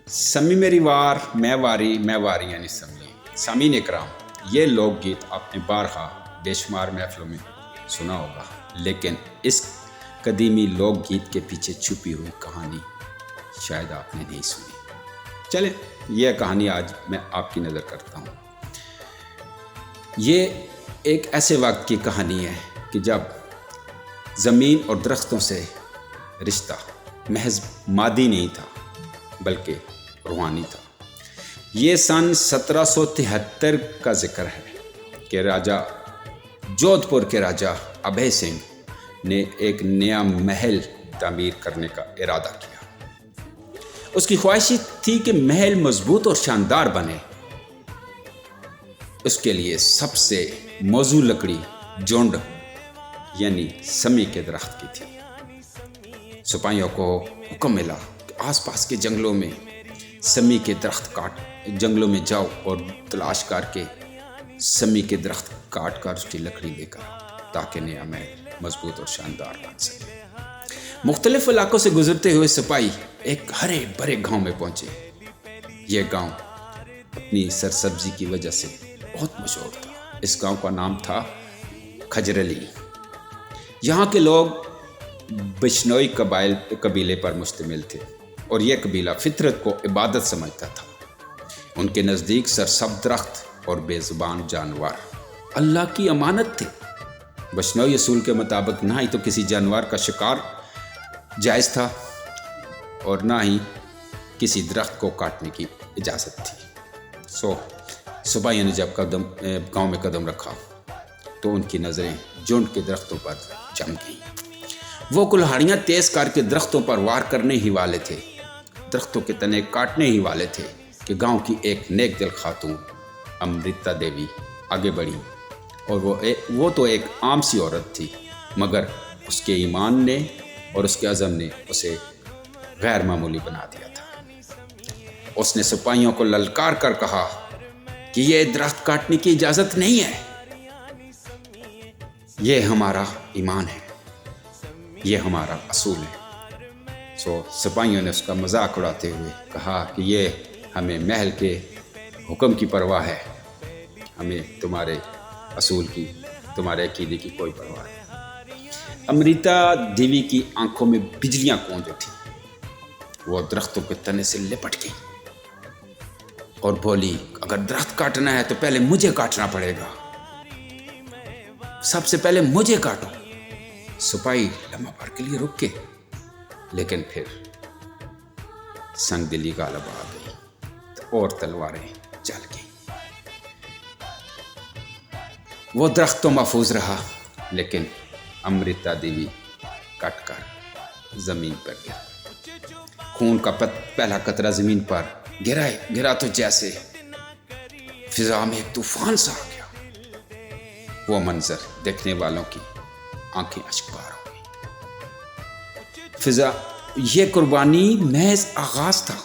سمی میری وار میں واری یعنی سمی. سامعین اکرام، یہ لوک گیت آپ نے بارہا بے شمار محفلوں میں سنا ہوگا، لیکن اس قدیمی لوک گیت کے پیچھے چھپی ہوئی کہانی شاید آپ نے نہیں سنی. چلیں یہ کہانی آج میں آپ کی نظر کرتا ہوں. یہ ایک ایسے وقت کی کہانی ہے کہ جب زمین اور درختوں سے رشتہ محض مادی نہیں تھا بلکہ روحانی تھا. یہ سن 1773 کا ذکر ہے کہ راجا جودھ پور کے راجا ابھے سنگھ نے ایک نیا محل تعمیر کرنے کا ارادہ کیا. اس کی خواہش تھی کہ محل مضبوط اور شاندار بنے. اس کے لیے سب سے موزوں لکڑی جونڈ یعنی سمی کے درخت کی تھی. سپاہیوں کو حکم ملا کہ آس پاس کے جنگلوں میں سمی کے درخت جنگلوں میں جاؤ اور تلاش کر کے سمی کے درخت کاٹ کر اس کی لکڑی لے کر تاکہ نیا محل مضبوط اور شاندار بن سکے. مختلف علاقوں سے گزرتے ہوئے سپاہی ایک ہرے بھرے گاؤں میں پہنچے. یہ گاؤں اپنی سرسبزی کی وجہ سے بہت مشہور تھا. اس گاؤں کا نام تھا کھجرلی. یہاں کے لوگ بشنوئی قبیلے پر مشتمل تھے اور یہ قبیلہ فطرت کو عبادت سمجھتا تھا. ان کے نزدیک سرسبز درخت اور بے زبان جانور اللہ کی امانت تھے. بشنوئی اصول کے مطابق نہ ہی تو کسی جانور کا شکار جائز تھا اور نہ ہی کسی درخت کو کاٹنے کی اجازت تھی. سپاہیوں نے جب گاؤں میں قدم رکھا تو ان کی نظریں جونڈ کے درختوں پر جم گئیں. وہ کلہاڑیاں تیز کر کے درختوں پر وار کرنے ہی والے تھے، درختوں کے تنے کاٹنے ہی والے تھے کہ گاؤں کی ایک نیک دل خاتون امرتا دیوی آگے بڑھی. اور وہ تو ایک عام سی عورت تھی، مگر اس کے ایمان نے اور اس کے عزم نے اسے غیر معمولی بنا دیا تھا. اس نے سپاہیوں کو للکار کر کہا کہ یہ درخت کاٹنے کی اجازت نہیں ہے. یہ ہمارا ایمان ہے، یہ ہمارا اصول ہے. سپاہیوں نے اس کا مذاق اڑاتے ہوئے کہا کہ یہ ہمیں محل کے حکم کی پرواہ ہے، ہمیں تمہارے اصول کی، تمہارے عقیدے کی کوئی پرواہ نہیں. امرتا دیوی کی آنکھوں میں بجلیاں گونج اٹھی. وہ درختوں کے تنے سے لپٹ گئی اور بولی، اگر درخت کاٹنا ہے تو پہلے مجھے کاٹنا پڑے گا، سب سے پہلے مجھے کاٹو. سپاہی لمحہ بھر کے لیے رک گئے، لیکن پھر سنگ دلی غالب آ گئی اور تلواریں چل گئیں. وہ درخت تو محفوظ رہا، لیکن امرتا دیوی کٹ کر زمین پر گرا. خون کا پہلا قطرہ زمین پر گرا تو جیسے فضا میں ایک طوفان سا آ گیا. وہ منظر دیکھنے والوں کی آنکھیں اشکبار ہو گئی. فضا یہ قربانی محض آغاز تھا.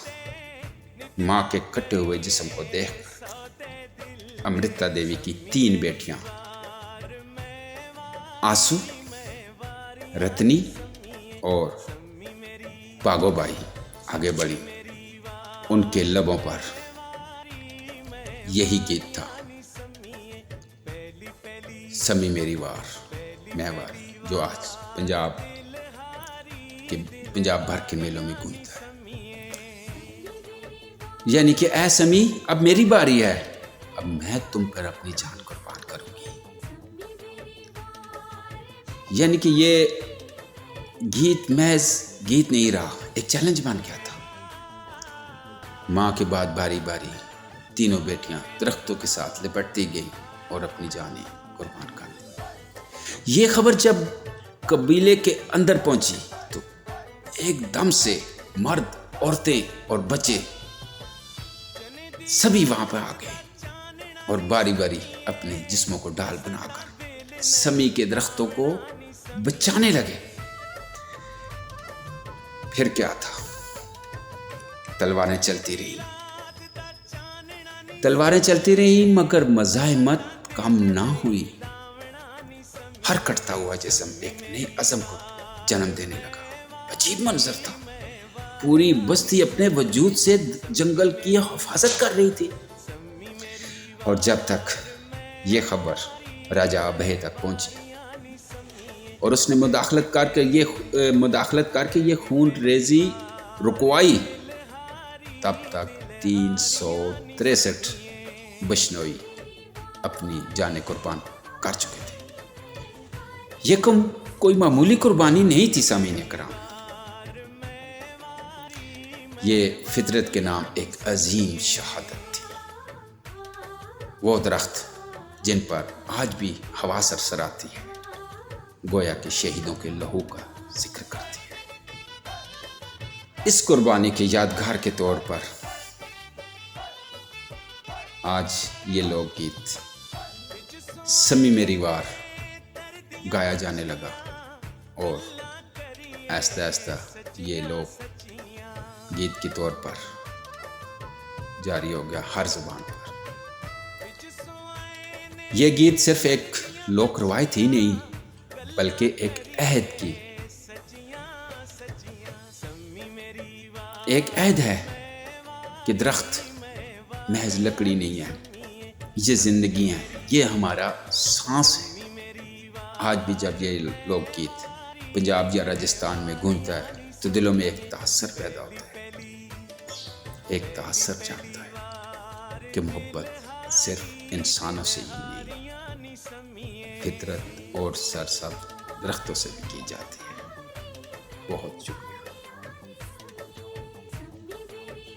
ماں کے کٹے ہوئے جسم کو دیکھ کر امرتا دیوی کی 3 بیٹیاں آسو، رتنی اور باگو بائی آگے بڑھی. ان کے لبوں پر یہی گیت تھا، سمی میری وار میں واری، جو آج پنجاب بھر کے میلوں میں گونجتا ہے. یعنی کہ اے سمی، اب میری باری ہے، اب میں تم پر اپنی جان قربان کروں گی. یعنی کہ یہ گیت محض گیت نہیں رہا، ایک چیلنج بن گیا تھا. ماں کے بعد باری باری تینوں بیٹیاں درختوں کے ساتھ لپٹتی گئیں اور اپنی جانیں قربان کر دی. یہ خبر جب قبیلے کے اندر پہنچی تو ایک دم سے مرد، عورتیں اور بچے سبھی وہاں پر آ گئے اور باری باری اپنے جسموں کو ڈھال بنا کر سمی کے درختوں کو بچانے لگے. پھر کیا تھا، تلواریں چلتی رہی مگر مزاحمت کم نہ ہوئی. ہر کٹتا ہوا جسم ایک نئے عزم کو جنم دینے لگا. عجیب منظر تھا پوری بستی اپنے وجود سے جنگل کی حفاظت کر رہی تھی، اور جب تک یہ خبر راجہ ابھے تک پہنچی اور اس نے مداخلت کر کے یہ خون ریزی رکوائی، تب تک 363 بشنوئی اپنی جانیں قربان کر چکے تھے۔ یہ کوئی معمولی قربانی نہیں تھی سامعین کرام، یہ فطرت کے نام ایک عظیم شہادت تھی۔ وہ درخت جن پر آج بھی ہوا سرسراتی ہے، گویا کہ شہیدوں کے لہو کا ذکر کرتی ہے۔ اس قربانی کے یادگار کے طور پر آج یہ لوک گیت سمی میری وار گایا جانے لگا، اور آہستہ آہستہ یہ لوک گیت کے طور پر جاری ہو گیا ہر زبان پر۔ یہ گیت صرف ایک لوک روایت ہی نہیں، بلکہ ایک عہد ہے کہ درخت محض لکڑی نہیں ہے، یہ زندگی ہے، یہ ہمارا سانس ہے۔ آج بھی جب یہ لوک گیت پنجاب یا راجستھان میں گونجتا ہے تو دلوں میں ایک تاثر پیدا ہوتا ہے، ایک تاثر جاگتا ہے کہ محبت صرف انسانوں سے ہی نہیں، فطرت اور سرسبز درختوں سے بھی کی جاتی ہے۔ بہت شکریہ۔